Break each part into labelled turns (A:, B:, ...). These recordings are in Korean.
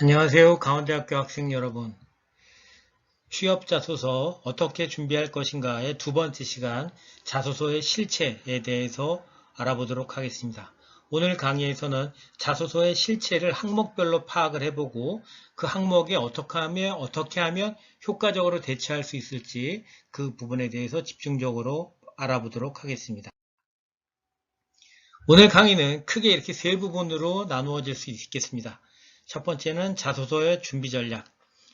A: 안녕하세요. 강원대학교 학생 여러분. 취업자소서 어떻게 준비할 것인가의 두 번째 시간 자소서의 실체에 대해서 알아보도록 하겠습니다. 오늘 강의에서는 자소서의 실체를 항목별로 파악을 해보고 그 항목에 어떻게 하면 효과적으로 대처할 수 있을지 그 부분에 대해서 집중적으로 알아보도록 하겠습니다. 오늘 강의는 크게 이렇게 세 부분으로 나누어질 수 있겠습니다. 첫 번째는 자소서의 준비 전략,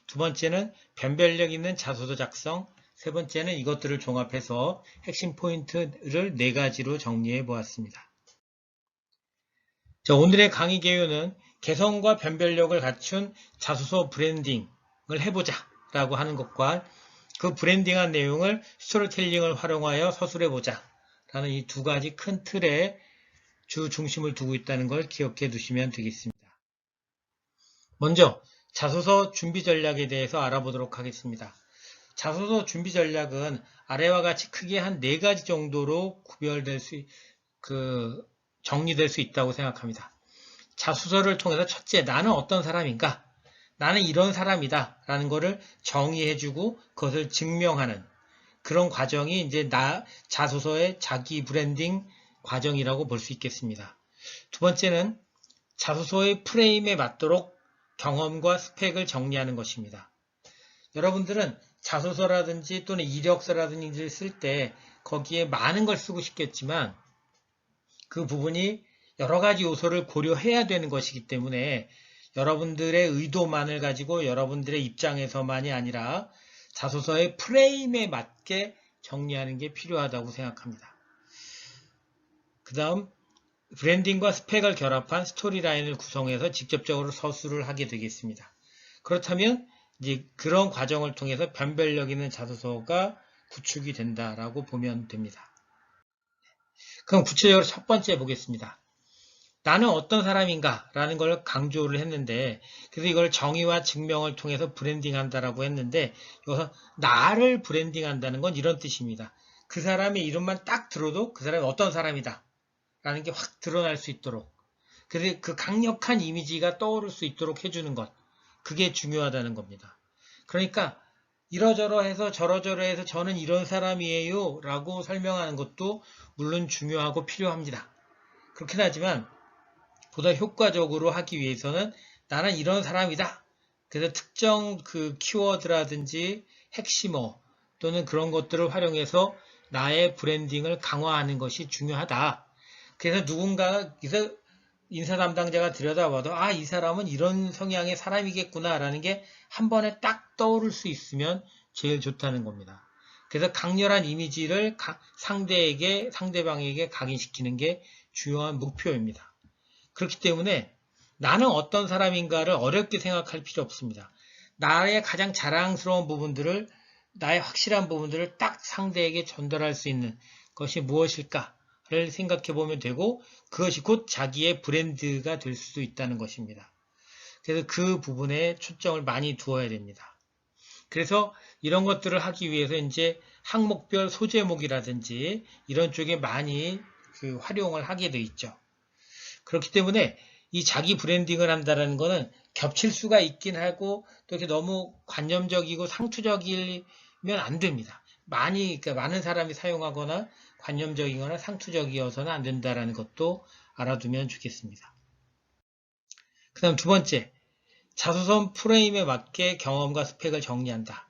A: 두 번째는 변별력 있는 자소서 작성, 세 번째는 이것들을 종합해서 핵심 포인트를 네 가지로 정리해 보았습니다. 자, 오늘의 강의 개요는 개성과 변별력을 갖춘 자소서 브랜딩을 해보자 라고 하는 것과 그 브랜딩한 내용을 스토리텔링을 활용하여 서술해보자 라는 이 두 가지 큰 틀에 주 중심을 두고 있다는 걸 기억해 두시면 되겠습니다. 먼저 자소서 준비 전략에 대해서 알아보도록 하겠습니다. 자소서 준비 전략은 아래와 같이 크게 한 네 가지 정도로 정리될 수 있다고 생각합니다. 자소서를 통해서 첫째, 나는 어떤 사람인가? 나는 이런 사람이다. 라는 것을 정의해주고 그것을 증명하는 그런 과정이 이제 자소서의 자기 브랜딩 과정이라고 볼 수 있겠습니다. 두 번째는 자소서의 프레임에 맞도록 경험과 스펙을 정리하는 것입니다. 여러분들은 자소서라든지 또는 이력서라든지 쓸 때 거기에 많은 걸 쓰고 싶겠지만 그 부분이 여러 가지 요소를 고려해야 되는 것이기 때문에 여러분들의 의도만을 가지고 여러분들의 입장에서만이 아니라 자소서의 프레임에 맞게 정리하는 게 필요하다고 생각합니다. 그 다음 브랜딩과 스펙을 결합한 스토리라인을 구성해서 직접적으로 서술을 하게 되겠습니다. 그렇다면 이제 그런 과정을 통해서 변별력 있는 자소서가 구축이 된다라고 보면 됩니다. 그럼 구체적으로 첫 번째 보겠습니다. 나는 어떤 사람인가 라는 걸 강조를 했는데 그래서 이걸 정의와 증명을 통해서 브랜딩한다라고 했는데 여기서 나를 브랜딩한다는 건 이런 뜻입니다. 그 사람의 이름만 딱 들어도 그 사람이 어떤 사람이다 라는 게 확 드러날 수 있도록 그래서 그 강력한 이미지가 떠오를 수 있도록 해주는 것 그게 중요하다는 겁니다. 그러니까 이러저러해서 저러저러해서 저는 이런 사람이에요 라고 설명하는 것도 물론 중요하고 필요합니다. 그렇긴 하지만 보다 효과적으로 하기 위해서는 나는 이런 사람이다. 그래서 특정 그 키워드라든지 핵심어 또는 그런 것들을 활용해서 나의 브랜딩을 강화하는 것이 중요하다. 그래서 누군가에서 인사 담당자가 들여다봐도 이 사람은 이런 성향의 사람이겠구나 라는 게 한 번에 딱 떠오를 수 있으면 제일 좋다는 겁니다. 그래서 강렬한 이미지를 상대방에게 각인시키는 게 중요한 목표입니다. 그렇기 때문에 나는 어떤 사람인가를 어렵게 생각할 필요 없습니다. 나의 가장 자랑스러운 부분들을 나의 확실한 부분들을 딱 상대에게 전달할 수 있는 것이 무엇일까를 생각해 보면 되고 그것이 곧 자기의 브랜드가 될 수도 있다는 것입니다. 그래서 그 부분에 초점을 많이 두어야 됩니다. 그래서 이런 것들을 하기 위해서 이제 항목별 소제목이라든지 이런 쪽에 많이 활용을 하게 돼 있죠. 그렇기 때문에 이 자기 브랜딩을 한다는 것은 겹칠 수가 있긴 하고 또 이렇게 너무 관념적이고 상투적이면 안 됩니다. 그러니까 많은 사람이 사용하거나 관념적이거나 상투적이어서는 안 된다는 것도 알아두면 좋겠습니다. 그 다음 두 번째, 자소서 프레임에 맞게 경험과 스펙을 정리한다.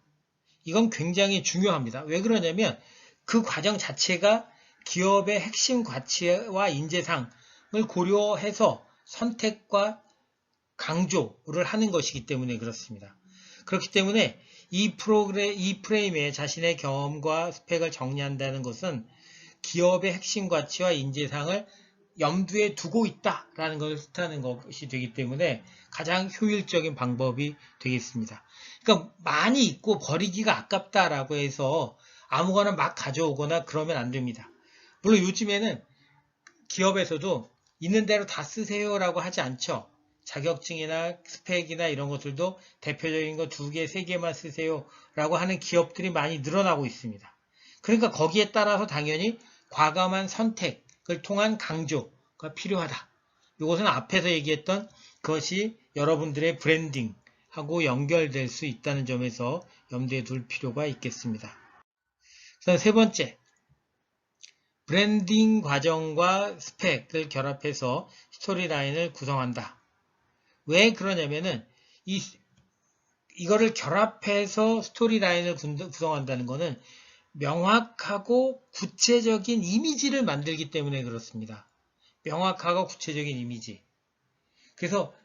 A: 이건 굉장히 중요합니다. 왜 그러냐면 그 과정 자체가 기업의 핵심 가치와 인재상을 고려해서 선택과 강조를 하는 것이기 때문에 그렇습니다. 그렇기 때문에 이 프레임에 자신의 경험과 스펙을 정리한다는 것은 기업의 핵심 가치와 인재상을 염두에 두고 있다라는 것을 뜻하는 것이 되기 때문에 가장 효율적인 방법이 되겠습니다. 그러니까 많이 있고 버리기가 아깝다라고 해서 아무거나 막 가져오거나 그러면 안 됩니다. 물론 요즘에는 기업에서도 있는 대로 다 쓰세요라고 하지 않죠. 자격증이나 스펙이나 이런 것들도 대표적인 거 2개, 3개만 쓰세요라고 하는 기업들이 많이 늘어나고 있습니다. 그러니까 거기에 따라서 당연히 과감한 선택을 통한 강조가 필요하다. 이것은 앞에서 얘기했던 그것이 여러분들의 브랜딩하고 연결될 수 있다는 점에서 염두에 둘 필요가 있겠습니다. 그래서 세 번째, 브랜딩 과정과 스펙을 결합해서 스토리라인을 구성한다. 왜 그러냐면은 이거를 결합해서 스토리라인을 구성한다는 것은 명확하고 구체적인 이미지를 만들기 때문에 그렇습니다. 명확하고 구체적인 이미지. 그래서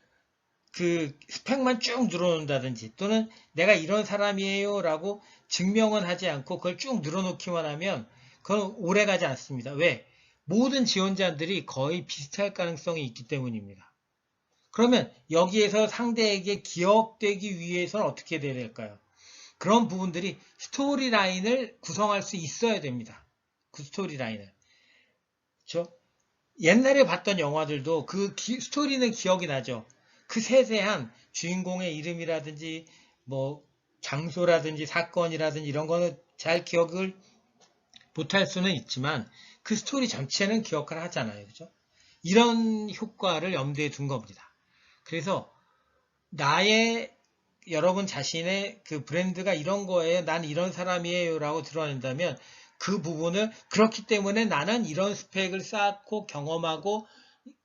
A: 그 스펙만 쭉 늘어놓는다든지 또는 내가 이런 사람이에요 라고 증명은 하지 않고 그걸 쭉 늘어놓기만 하면 그건 오래가지 않습니다. 왜? 모든 지원자들이 거의 비슷할 가능성이 있기 때문입니다. 그러면 여기에서 상대에게 기억되기 위해서는 어떻게 해야 될까요? 그런 부분들이 스토리라인을 구성할 수 있어야 됩니다. 그 스토리라인을. 그렇죠? 옛날에 봤던 영화들도 그 스토리는 기억이 나죠. 그 세세한 주인공의 이름이라든지 뭐 장소라든지 사건이라든지 이런 거는 잘 기억을 못할 수는 있지만 그 스토리 전체는 기억을 하잖아요. 그죠? 이런 효과를 염두에 둔 겁니다. 그래서 여러분 자신의 그 브랜드가 이런 거예요. 난 이런 사람이에요. 라고 드러낸다면 그 부분을 그렇기 때문에 나는 이런 스펙을 쌓고 경험하고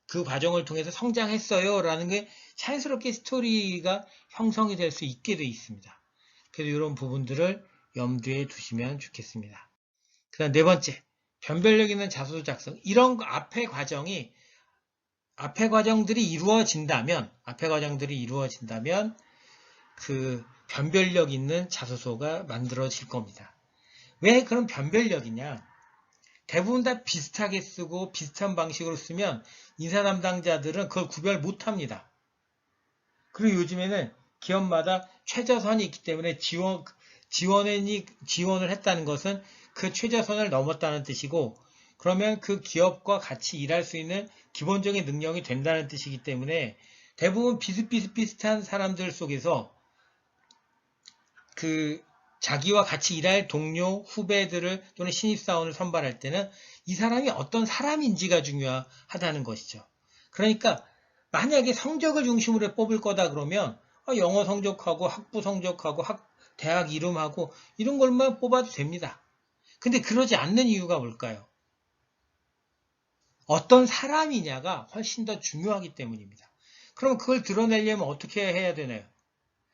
A: 그 과정을 통해서 성장했어요. 라는 게 자연스럽게 스토리가 형성이 될 수 있게 되어 있습니다. 그래서 이런 부분들을 염두에 두시면 좋겠습니다. 그 다음 네 번째, 변별력 있는 자소서 작성. 이런 앞에 과정들이 이루어진다면 그 변별력 있는 자소서가 만들어질 겁니다. 왜 그런 변별력이냐? 대부분 다 비슷하게 쓰고 비슷한 방식으로 쓰면 인사 담당자들은 그걸 구별 못합니다. 그리고 요즘에는 기업마다 최저선이 있기 때문에 지원을 했다는 것은 그 최저선을 넘었다는 뜻이고 그러면 그 기업과 같이 일할 수 있는 기본적인 능력이 된다는 뜻이기 때문에 대부분 비슷비슷한 사람들 속에서 그 자기와 같이 일할 동료, 후배들을 또는 신입사원을 선발할 때는 이 사람이 어떤 사람인지가 중요하다는 것이죠. 그러니까 만약에 성적을 중심으로 뽑을 거다 그러면 영어 성적하고 학부 성적하고 대학 이름하고 이런 걸만 뽑아도 됩니다. 근데 그러지 않는 이유가 뭘까요? 어떤 사람이냐가 훨씬 더 중요하기 때문입니다. 그럼 그걸 드러내려면 어떻게 해야 되나요?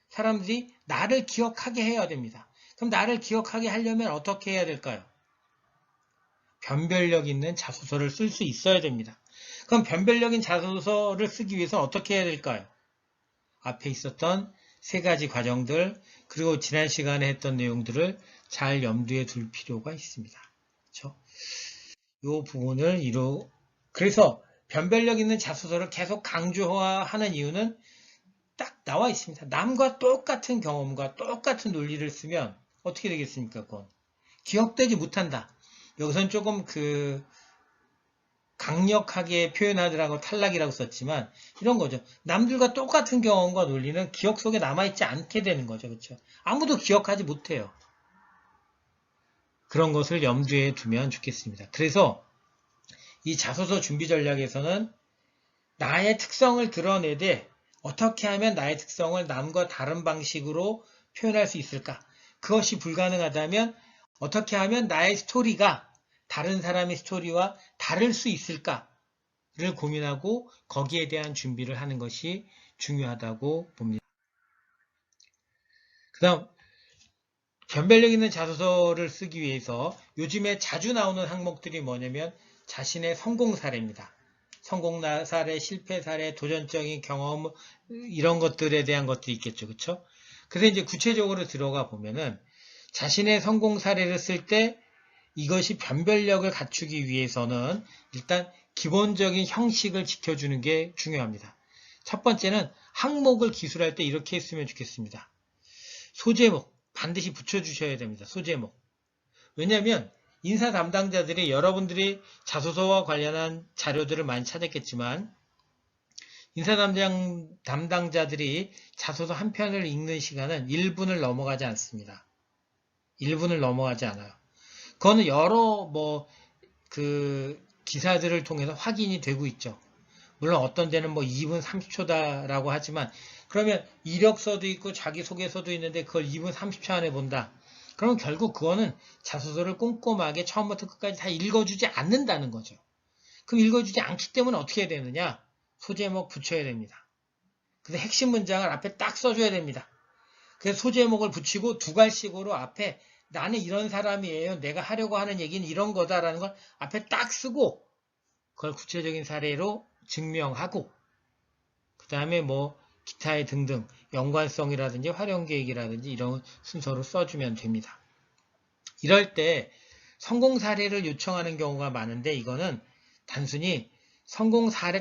A: 사람들이 나를 기억하게 해야 됩니다. 그럼 나를 기억하게 하려면 어떻게 해야 될까요? 변별력 있는 자소서를 쓸 수 있어야 됩니다. 그럼 변별력인 자소서를 쓰기 위해서는 어떻게 해야 될까요? 앞에 있었던 세 가지 과정들 그리고 지난 시간에 했던 내용들을 잘 염두에 둘 필요가 있습니다. 그렇죠? 이 부분을 그래서 변별력 있는 자소서를 계속 강조하는 이유는 딱 나와 있습니다. 남과 똑같은 경험과 똑같은 논리를 쓰면 어떻게 되겠습니까? 그건 기억되지 못한다. 여기서는 조금 강력하게 표현하더라고 탈락이라고 썼지만 이런 거죠. 남들과 똑같은 경험과 논리는 기억 속에 남아있지 않게 되는 거죠. 그렇죠? 아무도 기억하지 못해요. 그런 것을 염두에 두면 좋겠습니다. 그래서 이 자소서 준비 전략에서는 나의 특성을 드러내되 어떻게 하면 나의 특성을 남과 다른 방식으로 표현할 수 있을까? 그것이 불가능하다면 어떻게 하면 나의 스토리가 다른 사람의 스토리와 다를 수 있을까를 고민하고 거기에 대한 준비를 하는 것이 중요하다고 봅니다. 그 다음 변별력 있는 자소서를 쓰기 위해서 요즘에 자주 나오는 항목들이 뭐냐면 자신의 성공 사례입니다. 성공 사례, 실패 사례, 도전적인 경험 이런 것들에 대한 것도 있겠죠. 그렇죠? 그래서 이제 구체적으로 들어가 보면은 자신의 성공 사례를 쓸 때 이것이 변별력을 갖추기 위해서는 일단 기본적인 형식을 지켜주는 게 중요합니다. 첫 번째는 항목을 기술할 때 이렇게 했으면 좋겠습니다. 소제목 반드시 붙여주셔야 됩니다. 소제목. 왜냐하면 인사 담당자들이 여러분들이 자소서와 관련한 자료들을 많이 찾았겠지만 인사 담당자들이 자소서 한 편을 읽는 시간은 1분을 넘어가지 않습니다. 1분을 넘어가지 않아요. 그거는 여러 기사들을 통해서 확인이 되고 있죠. 물론 어떤 데는 뭐 2분 30초다라고 하지만 그러면 이력서도 있고 자기소개서도 있는데 그걸 2분 30초 안에 본다. 그럼 결국 그거는 자소서를 꼼꼼하게 처음부터 끝까지 다 읽어주지 않는다는 거죠. 그럼 읽어주지 않기 때문에 어떻게 해야 되느냐? 소제목 붙여야 됩니다. 그래서 핵심 문장을 앞에 딱 써줘야 됩니다. 그래서 소제목을 붙이고 두 갈씩으로 앞에 나는 이런 사람이에요. 내가 하려고 하는 얘기는 이런 거다라는 걸 앞에 딱 쓰고 그걸 구체적인 사례로 증명하고 그 다음에 뭐 기타의 등등 연관성이라든지 활용계획이라든지 이런 순서로 써주면 됩니다. 이럴 때 성공 사례를 요청하는 경우가 많은데 이거는 단순히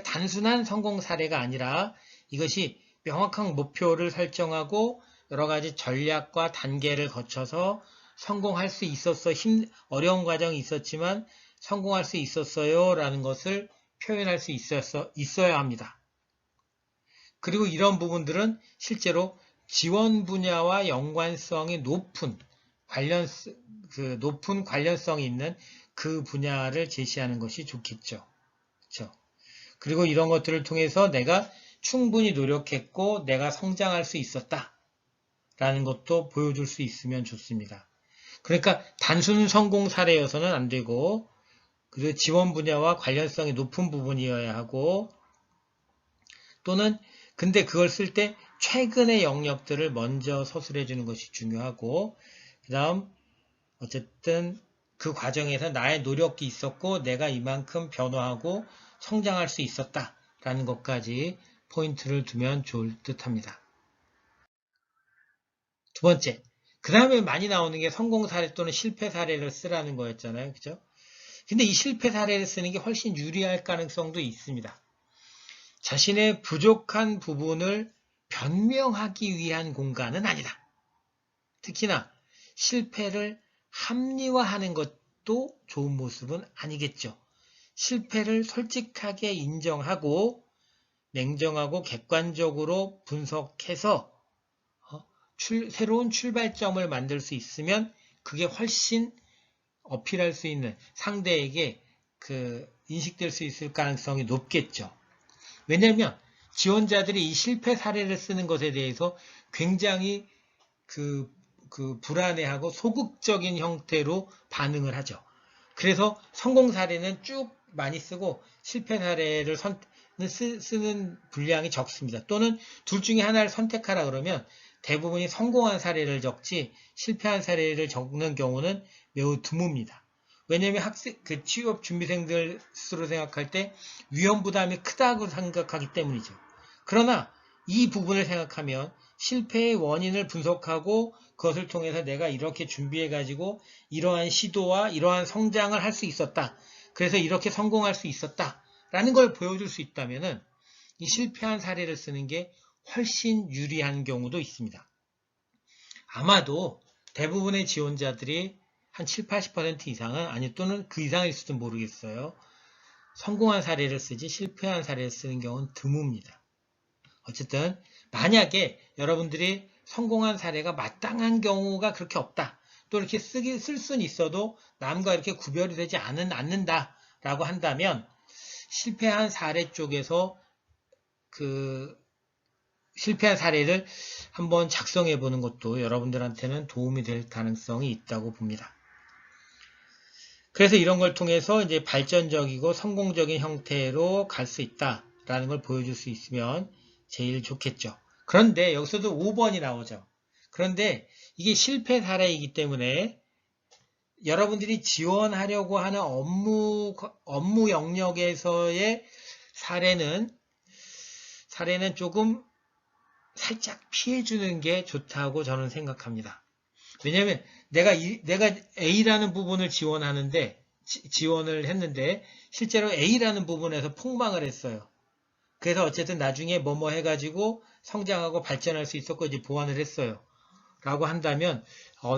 A: 단순한 성공 사례가 아니라 이것이 명확한 목표를 설정하고 여러 가지 전략과 단계를 거쳐서 성공할 수 있었어. 어려운 과정이 있었지만 성공할 수 있었어요. 라는 것을 표현할 수 있어야 합니다. 그리고 이런 부분들은 실제로 지원 분야와 연관성이 높은 관련성이 있는 그 분야를 제시하는 것이 좋겠죠. 그렇죠? 그리고 이런 것들을 통해서 내가 충분히 노력했고 내가 성장할 수 있었다. 라는 것도 보여줄 수 있으면 좋습니다. 그러니까 단순 성공 사례여서는 안 되고 그리고 지원 분야와 관련성이 높은 부분이어야 하고 또는 근데 그걸 쓸 때 최근의 영역들을 먼저 서술해 주는 것이 중요하고 그 다음 어쨌든 그 과정에서 나의 노력이 있었고 내가 이만큼 변화하고 성장할 수 있었다 라는 것까지 포인트를 두면 좋을 듯 합니다. 두 번째, 그 다음에 많이 나오는 게 성공 사례 또는 실패 사례를 쓰라는 거였잖아요. 그죠? 근데 이 실패 사례를 쓰는 게 훨씬 유리할 가능성도 있습니다. 자신의 부족한 부분을 변명하기 위한 공간은 아니다. 특히나 실패를 합리화하는 것도 좋은 모습은 아니겠죠. 실패를 솔직하게 인정하고 냉정하고 객관적으로 분석해서 새로운 출발점을 만들 수 있으면 그게 훨씬 어필할 수 있는 상대에게 인식될 수 있을 가능성이 높겠죠. 왜냐하면 지원자들이 이 실패 사례를 쓰는 것에 대해서 굉장히 불안해하고 소극적인 형태로 반응을 하죠. 그래서 성공 사례는 쭉 많이 쓰고 실패 사례를 쓰는 분량이 적습니다. 또는 둘 중에 하나를 선택하라 그러면 대부분이 성공한 사례를 적지 실패한 사례를 적는 경우는 매우 드뭅니다. 왜냐하면 취업 준비생들 스스로 생각할 때 위험 부담이 크다고 생각하기 때문이죠. 그러나 이 부분을 생각하면 실패의 원인을 분석하고 그것을 통해서 내가 이렇게 준비해가지고 이러한 시도와 이러한 성장을 할 수 있었다. 그래서 이렇게 성공할 수 있었다. 라는 걸 보여줄 수 있다면 이 실패한 사례를 쓰는 게 훨씬 유리한 경우도 있습니다. 아마도 대부분의 지원자들이 한 7, 80% 이상은 아니 또는 그 이상일 수도 모르겠어요. 성공한 사례를 쓰지 실패한 사례를 쓰는 경우는 드뭅니다. 어쨌든 만약에 여러분들이 성공한 사례가 마땅한 경우가 그렇게 없다. 또 이렇게 쓸 수는 있어도 남과 이렇게 구별이 되지 않는다라고 한다면 실패한 사례 쪽에서 실패한 사례를 한번 작성해 보는 것도 여러분들한테는 도움이 될 가능성이 있다고 봅니다. 그래서 이런 걸 통해서 이제 발전적이고 성공적인 형태로 갈 수 있다라는 걸 보여줄 수 있으면 제일 좋겠죠. 그런데 여기서도 5번이 나오죠. 그런데 이게 실패 사례이기 때문에 여러분들이 지원하려고 하는 업무 영역에서의 사례는 조금 살짝 피해주는 게 좋다고 저는 생각합니다. 왜냐하면 내가 A라는 부분을 지원을 했는데 실제로 A라는 부분에서 폭망을 했어요. 그래서 어쨌든 나중에 뭐뭐 해가지고 성장하고 발전할 수 있었고 이제 보완을 했어요. 라고 한다면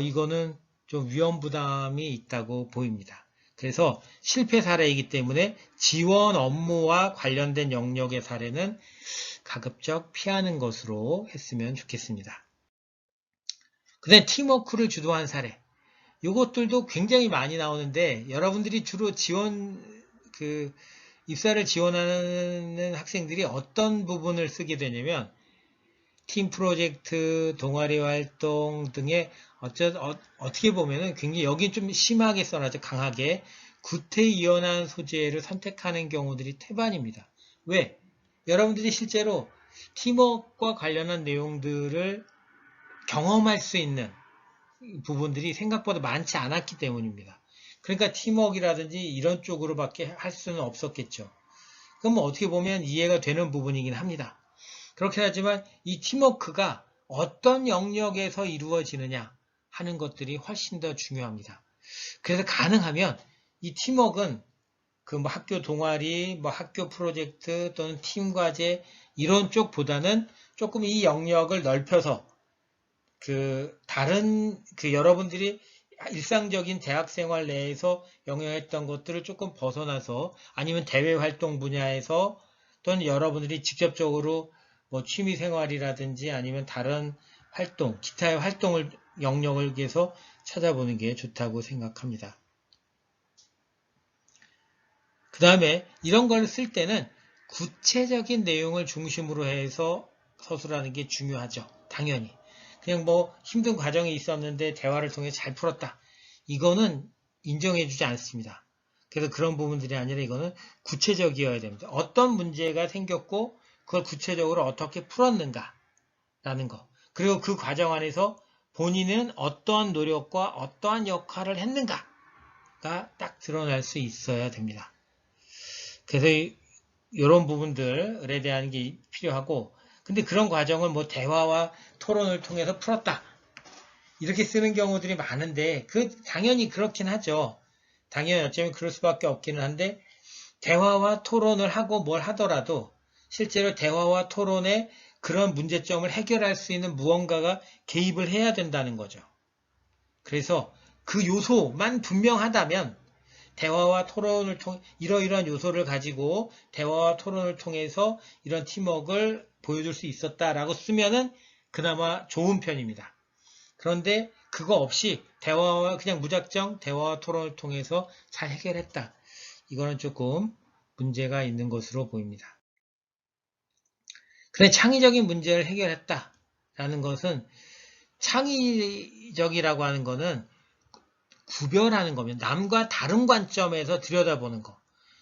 A: 이거는 좀 위험 부담이 있다고 보입니다. 그래서 실패 사례이기 때문에 지원 업무와 관련된 영역의 사례는 가급적 피하는 것으로 했으면 좋겠습니다. 그 다음에 팀워크를 주도한 사례. 이것들도 굉장히 많이 나오는데 여러분들이 주로 지원 입사를 지원하는 학생들이 어떤 부분을 쓰게 되냐면 팀 프로젝트, 동아리 활동 등의 어떻게 보면은 굉장히 여기 좀 심하게 써놨죠. 강하게 구태의연한 소재를 선택하는 경우들이 태반입니다. 왜? 여러분들이 실제로 팀워크와 관련한 내용들을 경험할 수 있는 부분들이 생각보다 많지 않았기 때문입니다. 그러니까 팀워크라든지 이런 쪽으로밖에 할 수는 없었겠죠. 그럼 어떻게 보면 이해가 되는 부분이긴 합니다. 그렇긴 하지만 이 팀워크가 어떤 영역에서 이루어지느냐 하는 것들이 훨씬 더 중요합니다. 그래서 가능하면 이 팀워크는 그 뭐 학교 동아리, 뭐 학교 프로젝트 또는 팀 과제 이런 쪽보다는 조금 이 영역을 넓혀서 다른 여러분들이 일상적인 대학생활 내에서 영향했던 것들을 조금 벗어나서 아니면 대외 활동 분야에서 또는 여러분들이 직접적으로 뭐 취미생활이라든지 아니면 다른 활동, 기타의 활동을 영역을 위해서 찾아보는 게 좋다고 생각합니다. 그 다음에 이런 걸 쓸 때는 구체적인 내용을 중심으로 해서 서술하는 게 중요하죠. 당연히. 그냥 뭐 힘든 과정이 있었는데 대화를 통해 잘 풀었다. 이거는 인정해주지 않습니다. 그래서 그런 부분들이 아니라 이거는 구체적이어야 됩니다. 어떤 문제가 생겼고 그걸 구체적으로 어떻게 풀었는가라는 거. 그리고 그 과정 안에서 본인은 어떠한 노력과 어떠한 역할을 했는가가 딱 드러날 수 있어야 됩니다. 그래서 이런 부분들에 대한 게 필요하고, 근데 그런 과정을 뭐 대화와 토론을 통해서 풀었다. 이렇게 쓰는 경우들이 많은데, 당연히 그렇긴 하죠. 당연히 어쩌면 그럴 수밖에 없기는 한데, 대화와 토론을 하고 뭘 하더라도, 실제로 대화와 토론에 그런 문제점을 해결할 수 있는 무언가가 개입을 해야 된다는 거죠. 그래서 그 요소만 분명하다면, 대화와 토론을 통해 이러이러한 요소를 가지고 대화와 토론을 통해서 이런 팀워크를 보여줄 수 있었다라고 쓰면은 그나마 좋은 편입니다. 그런데 그거 없이 대화와 그냥 무작정 대화와 토론을 통해서 잘 해결했다. 이거는 조금 문제가 있는 것으로 보입니다. 그래 창의적인 문제를 해결했다라는 것은 창의적이라고 하는 것은 구별하는 거면 남과 다른 관점에서 들여다보는 거.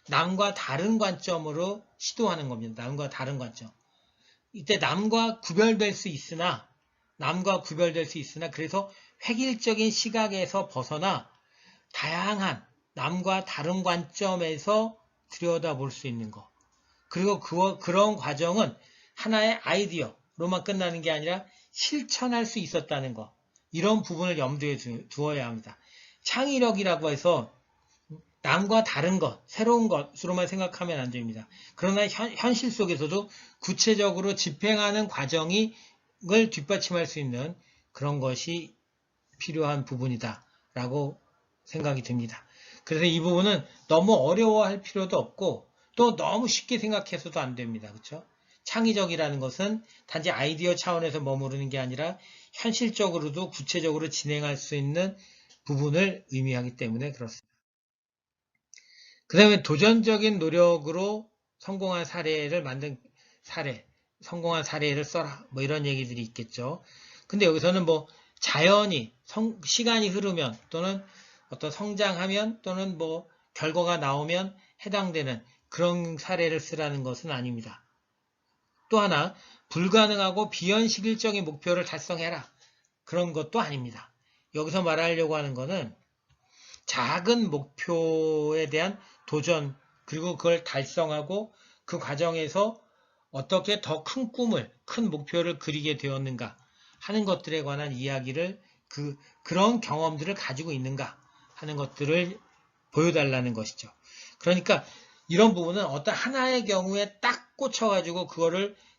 A: 남과 다른 관점으로 시도하는 겁니다. 남과 다른 관점. 이때 남과 구별될 수 있으나 그래서 획일적인 시각에서 벗어나 다양한 남과 다른 관점에서 들여다볼 수 있는 거. 그리고 그런 과정은 하나의 아이디어로만 끝나는 게 아니라 실천할 수 있었다는 거. 이런 부분을 염두에 두어야 합니다. 창의력이라고 해서 남과 다른 것, 새로운 것으로만 생각하면 안 됩니다. 그러나 현실 속에서도 구체적으로 집행하는 과정을 뒷받침할 수 있는 그런 것이 필요한 부분이다 라고 생각이 듭니다. 그래서 이 부분은 너무 어려워할 필요도 없고 또 너무 쉽게 생각해서도 안 됩니다. 그렇죠? 창의적이라는 것은 단지 아이디어 차원에서 머무르는 게 아니라 현실적으로도 구체적으로 진행할 수 있는 부분을 의미하기 때문에 그렇습니다. 그 다음에 도전적인 노력으로 성공한 성공한 사례를 써라. 뭐 이런 얘기들이 있겠죠. 근데 여기서는 뭐 자연히 시간이 흐르면 또는 어떤 성장하면 또는 뭐 결과가 나오면 해당되는 그런 사례를 쓰라는 것은 아닙니다. 또 하나 불가능하고 비현실적인 목표를 달성해라. 그런 것도 아닙니다. 여기서 말하려고 하는 것은 작은 목표에 대한 도전 그리고 그걸 달성하고 그 과정에서 어떻게 더 큰 꿈을 큰 목표를 그리게 되었는가 하는 것들에 관한 이야기를 그런 경험들을 가지고 있는가 하는 것들을 보여달라는 것이죠. 그러니까 이런 부분은 어떤 하나의 경우에 딱 꽂혀가지고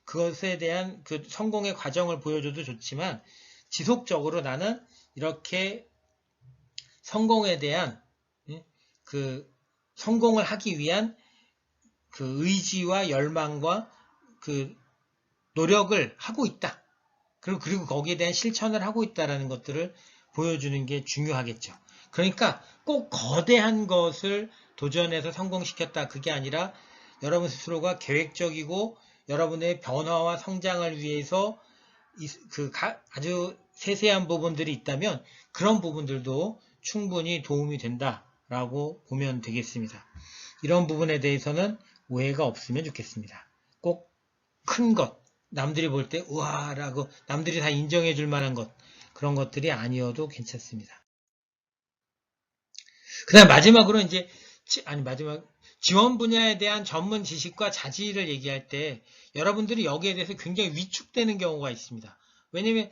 A: 그것에 대한 그 성공의 과정을 보여줘도 좋지만 지속적으로 나는 이렇게 성공에 대한 성공을 하기 위한 그 의지와 열망과 그 노력을 하고 있다. 그리고 거기에 대한 실천을 하고 있다라는 것들을 보여주는 게 중요하겠죠. 그러니까 꼭 거대한 것을 도전해서 성공시켰다. 그게 아니라 여러분 스스로가 계획적이고 여러분의 변화와 성장을 위해서 아주 세세한 부분들이 있다면 그런 부분들도 충분히 도움이 된다라고 보면 되겠습니다. 이런 부분에 대해서는 오해가 없으면 좋겠습니다. 꼭 큰 것, 남들이 볼 때 우와라고 남들이 다 인정해 줄 만한 것, 그런 것들이 아니어도 괜찮습니다. 그 다음 마지막으로 이제 지원 분야에 대한 전문 지식과 자질을 얘기할 때 여러분들이 여기에 대해서 굉장히 위축되는 경우가 있습니다. 왜냐면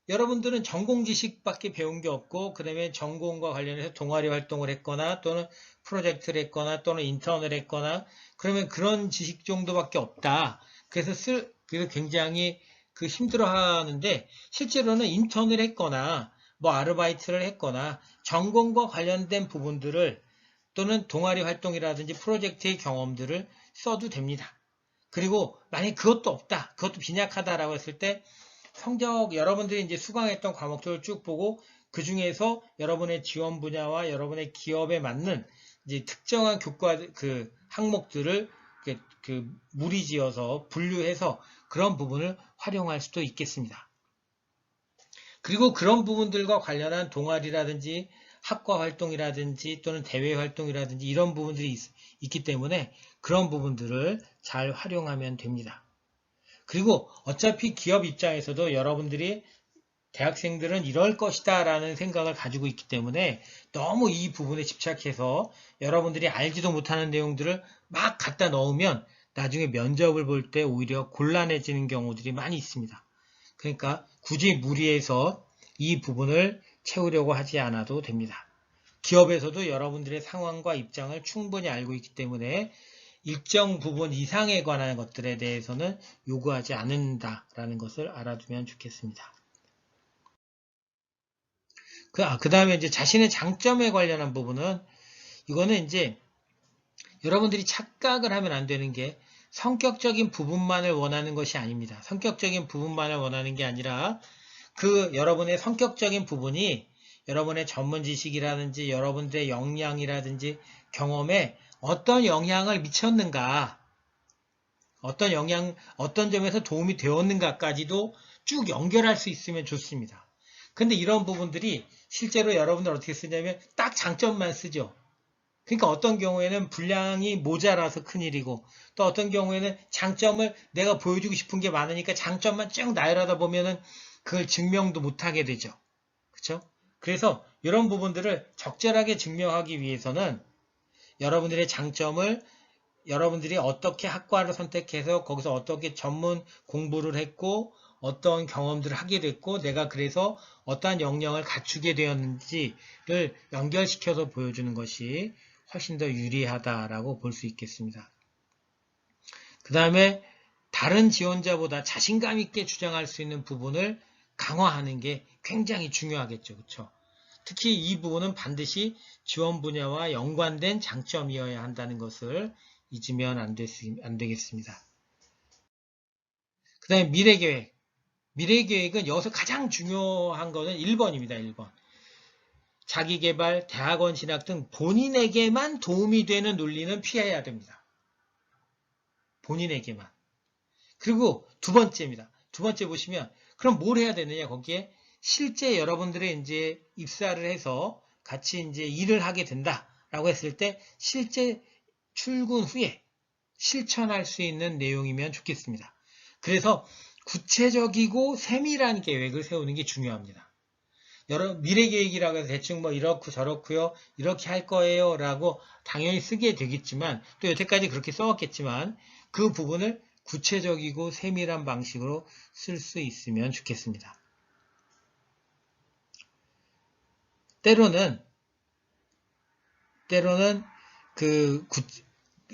A: 여러분들은 전공 지식밖에 배운 게 없고 그 다음에 전공과 관련해서 동아리 활동을 했거나 또는 프로젝트를 했거나 또는 인턴을 했거나 그러면 그런 지식 정도밖에 없다. 그래서 굉장히 힘들어 하는데 실제로는 인턴을 했거나 뭐 아르바이트를 했거나 전공과 관련된 부분들을 또는 동아리 활동이라든지 프로젝트의 경험들을 써도 됩니다. 그리고 만약 그것도 없다, 그것도 빈약하다라고 했을 때 성적 여러분들이 이제 수강했던 과목들을 쭉 보고 그 중에서 여러분의 지원 분야와 여러분의 기업에 맞는 이제 특정한 교과 항목들을 무리지어서 분류해서 그런 부분을 활용할 수도 있겠습니다. 그리고 그런 부분들과 관련한 동아리라든지 학과 활동이라든지 또는 대외 활동이라든지 이런 부분들이 있기 때문에 그런 부분들을 잘 활용하면 됩니다. 그리고 어차피 기업 입장에서도 여러분들이 대학생들은 이럴 것이다 라는 생각을 가지고 있기 때문에 너무 이 부분에 집착해서 여러분들이 알지도 못하는 내용들을 막 갖다 넣으면 나중에 면접을 볼 때 오히려 곤란해지는 경우들이 많이 있습니다. 그러니까 굳이 무리해서 이 부분을 채우려고 하지 않아도 됩니다. 기업에서도 여러분들의 상황과 입장을 충분히 알고 있기 때문에 일정 부분 이상에 관한 것들에 대해서는 요구하지 않는다라는 것을 알아두면 좋겠습니다. 그 다음에 이제 자신의 장점에 관련한 부분은 이거는 이제 여러분들이 착각을 하면 안 되는 게 성격적인 부분만을 원하는 것이 아닙니다. 성격적인 부분만을 원하는 게 아니라 여러분의 성격적인 부분이 여러분의 전문 지식이라든지 여러분들의 역량이라든지 경험에 어떤 영향을 미쳤는가, 어떤 점에서 도움이 되었는가까지도 쭉 연결할 수 있으면 좋습니다. 근데 이런 부분들이 실제로 여러분들 어떻게 쓰냐면 딱 장점만 쓰죠. 그러니까 어떤 경우에는 분량이 모자라서 큰일이고 또 어떤 경우에는 장점을 내가 보여주고 싶은 게 많으니까 장점만 쭉 나열하다 보면은 그걸 증명도 못하게 되죠. 그렇죠? 그래서 이런 부분들을 적절하게 증명하기 위해서는 여러분들의 장점을 여러분들이 어떻게 학과를 선택해서 거기서 어떻게 전문 공부를 했고 어떤 경험들을 하게 됐고 내가 그래서 어떠한 역량을 갖추게 되었는지를 연결시켜서 보여주는 것이 훨씬 더 유리하다라고 볼 수 있겠습니다. 그 다음에 다른 지원자보다 자신감 있게 주장할 수 있는 부분을 강화하는 게 굉장히 중요하겠죠. 그렇죠? 특히 이 부분은 반드시 지원 분야와 연관된 장점이어야 한다는 것을 잊으면 안 되겠습니다. 그 다음에 미래계획. 미래계획은 여기서 가장 중요한 것은 1번입니다. 1번. 자기개발, 대학원 진학 등 본인에게만 도움이 되는 논리는 피해야 됩니다. 본인에게만. 그리고 두 번째입니다. 두 번째 보시면 그럼 뭘 해야 되느냐 거기에 실제 여러분들의 이제 입사를 해서 같이 이제 일을 하게 된다라고 했을 때 실제 출근 후에 실천할 수 있는 내용이면 좋겠습니다. 그래서 구체적이고 세밀한 계획을 세우는 게 중요합니다. 미래 계획이라고 해서 대충 뭐 이렇고 저렇고요, 이렇게 할 거예요 라고 당연히 쓰게 되겠지만 또 여태까지 그렇게 써왔겠지만 그 부분을 구체적이고 세밀한 방식으로 쓸 수 있으면 좋겠습니다. 때로는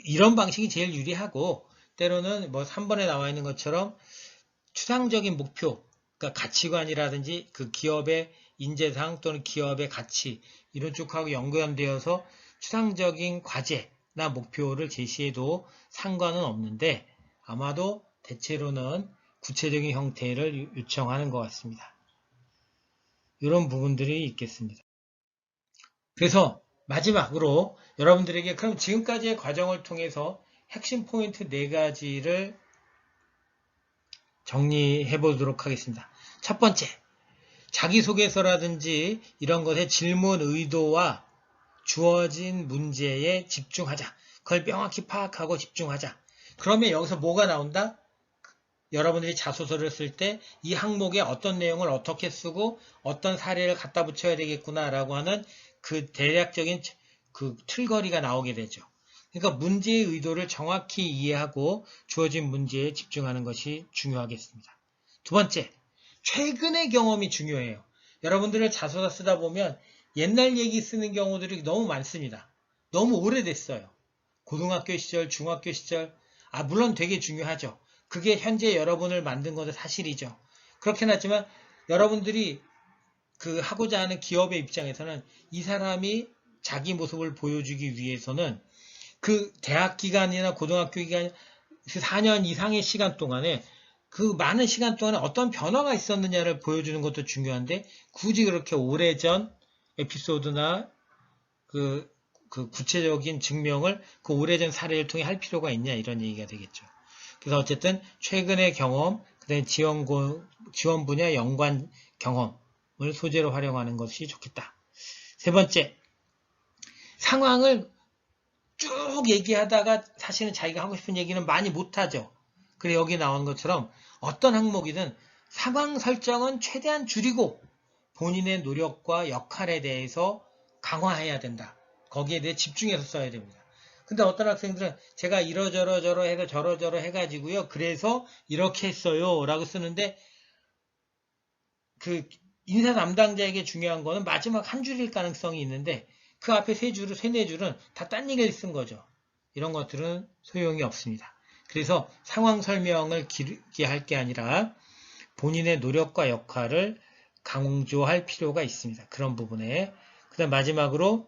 A: 이런 방식이 제일 유리하고 때로는 뭐 3번에 나와 있는 것처럼 추상적인 목표, 그러니까 가치관이라든지 그 기업의 인재상 또는 기업의 가치 이런 쪽하고 연관되어서 추상적인 과제나 목표를 제시해도 상관은 없는데 아마도 대체로는 구체적인 형태를 요청하는 것 같습니다. 이런 부분들이 있겠습니다. 그래서 마지막으로 여러분들에게 그럼 지금까지의 과정을 통해서 핵심 포인트 4가지를 정리해 보도록 하겠습니다. 첫 번째, 자기소개서라든지 이런 것의 질문 의도와 주어진 문제에 집중하자. 그걸 명확히 파악하고 집중하자. 그러면 여기서 뭐가 나온다? 여러분들이 자소서를 쓸 때 이 항목에 어떤 내용을 어떻게 쓰고 어떤 사례를 갖다 붙여야 되겠구나 라고 하는 그 대략적인 그 틀거리가 나오게 되죠. 그러니까 문제의 의도를 정확히 이해하고 주어진 문제에 집중하는 것이 중요하겠습니다. 두 번째, 최근의 경험이 중요해요. 여러분들을 자소서 쓰다 보면 옛날 얘기 쓰는 경우들이 너무 많습니다. 너무 오래됐어요. 고등학교 시절, 중학교 시절, 물론 되게 중요하죠. 그게 현재 여러분을 만든 것은 사실이죠. 그렇긴 하지만 여러분들이 그 하고자 하는 기업의 입장에서는 이 사람이 자기 모습을 보여주기 위해서는 그 대학 기간이나 고등학교 기간 4년 이상의 시간 동안에 그 많은 시간 동안에 어떤 변화가 있었느냐를 보여주는 것도 중요한데 굳이 그렇게 오래전 에피소드나 그 구체적인 증명을 그 오래전 사례를 통해 할 필요가 있냐 이런 얘기가 되겠죠. 그래서 어쨌든 최근의 경험, 그다음에 지원 분야 연관 경험을 소재로 활용하는 것이 좋겠다. 세 번째, 상황을 쭉 얘기하다가 사실은 자기가 하고 싶은 얘기는 많이 못하죠. 그래 여기 나온 것처럼 어떤 항목이든 상황 설정은 최대한 줄이고 본인의 노력과 역할에 대해서 강화해야 된다. 거기에 대해 집중해서 써야 됩니다. 근데 어떤 학생들은 제가 이러저러 해서 저러저러 해가지고요. 그래서 이렇게 했어요. 라고 쓰는데 그 인사 담당자에게 중요한 거는 마지막 한 줄일 가능성이 있는데 그 앞에 세네 줄은 다 딴 얘기를 쓴 거죠. 이런 것들은 소용이 없습니다. 그래서 상황 설명을 길게 할 게 아니라 본인의 노력과 역할을 강조할 필요가 있습니다. 그런 부분에. 그 다음 마지막으로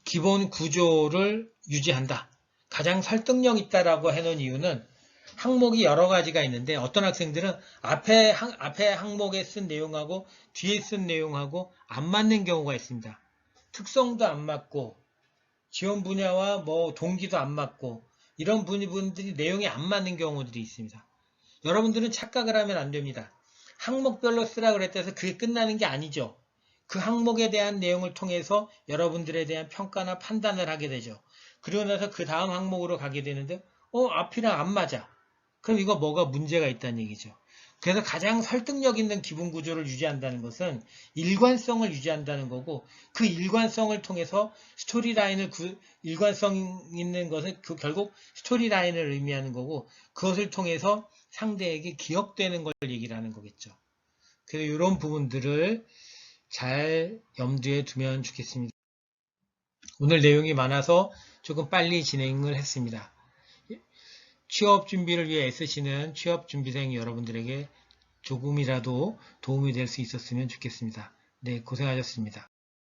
A: 기본 구조를 유지한다. 가장 설득력 있다라고 해놓은 이유는 항목이 여러 가지가 있는데 어떤 학생들은 앞에 항목에 쓴 내용하고 뒤에 쓴 내용하고 안 맞는 경우가 있습니다. 특성도 안 맞고 지원 분야와 뭐 동기도 안 맞고 이런 분들이 내용이 안 맞는 경우들이 있습니다. 여러분들은 착각을 하면 안 됩니다. 항목별로 쓰라 그랬다 해서 그게 끝나는 게 아니죠. 그 항목에 대한 내용을 통해서 여러분들에 대한 평가나 판단을 하게 되죠. 그러고 나서 그 다음 항목으로 가게 되는데 앞이랑 안 맞아. 그럼 이거 뭐가 문제가 있다는 얘기죠. 그래서 가장 설득력 있는 기본 구조를 유지한다는 것은 일관성을 유지한다는 거고 그 일관성을 통해서 일관성 있는 것은 결국 스토리라인을 의미하는 거고 그것을 통해서 상대에게 기억되는 걸 얘기를 하는 거겠죠. 그래서 이런 부분들을 잘 염두에 두면 좋겠습니다. 오늘 내용이 많아서 조금 빨리 진행을 했습니다. 취업 준비를 위해 애쓰시는 취업 준비생 여러분들에게 조금이라도 도움이 될 수 있었으면 좋겠습니다. 네, 고생하셨습니다.